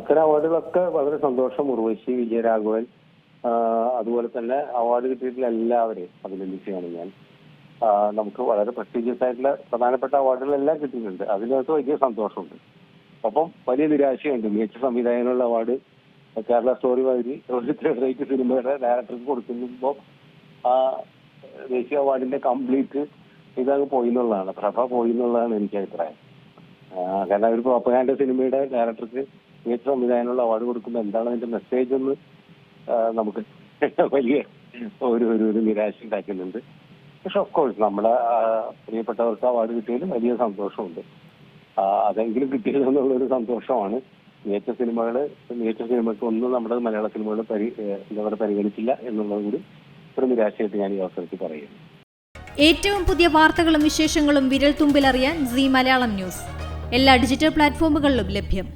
അത്തരം അവാർഡുകളൊക്കെ വളരെ സന്തോഷം. ഉർവശി, വിജയരാഘവൻ, അതുപോലെ തന്നെ അവാർഡ് കിട്ടിയിട്ടുള്ള എല്ലാവരെയും അഭിനന്ദിക്കുകയാണ് ഞാൻ. നമുക്ക് വളരെ പ്രസ്റ്റീജിയസ് ആയിട്ടുള്ള പ്രധാനപ്പെട്ട അവാർഡുകളെല്ലാം കിട്ടിയിട്ടുണ്ട്. അതിനകത്ത് വലിയ സന്തോഷമുണ്ട്. ഒപ്പം വലിയ നിരാശയുണ്ട്. മികച്ച സംവിധായകനുള്ള അവാർഡ് കേരള സ്റ്റോറി മാതിരി ഒരു തേർഡ് റേറ്റ് സിനിമയുടെ ഡയറക്ടർക്ക് കൊടുക്കുമ്പോൾ ആ ദേശീയ അവാർഡിന്റെ കംപ്ലീറ്റ് ഇതങ്ങ് പോയി എന്നുള്ളതാണ്, പ്രഭ പോയി എന്നുള്ളതാണ് എനിക്ക് അഭിപ്രായം. കാരണം ഒരു പ്രോപ്പഗാൻഡ സിനിമയുടെ ഡയറക്ടർക്ക് മികച്ച സംവിധായകനുള്ള അവാർഡ് കൊടുക്കുമ്പോൾ എന്താണ് അതിന്റെ മെസ്സേജ് എന്ന് നമുക്ക് വലിയ ഒരു നിരാശ ഉണ്ടാക്കുന്നുണ്ട്. പക്ഷെ ഓഫ് കോഴ്സ് നമ്മുടെ പ്രിയപ്പെട്ടവർക്ക് അവാർഡ് കിട്ടിയതിൽ വലിയ സന്തോഷമുണ്ട്. അതെങ്കിലും കിട്ടിയത് എന്നുള്ളൊരു സന്തോഷമാണ്. മികച്ച സിനിമയ്ക്ക് ഒന്നും നമ്മുടെ മലയാള സിനിമകൾ പരിഗണിച്ചില്ല എന്നുള്ളത് കൂടി ഒരു നിരാശയായിട്ട് ഞാൻ ഈ അവസരത്തിൽ പറയുന്നു. ഏറ്റവും പുതിയ വാർത്തകളും വിശേഷങ്ങളും വിരൽ തുമ്പിലറിയാൻ സീ മലയാളം ന്യൂസ് എല്ലാ ഡിജിറ്റൽ പ്ലാറ്റ്ഫോമുകളിലും ലഭ്യം.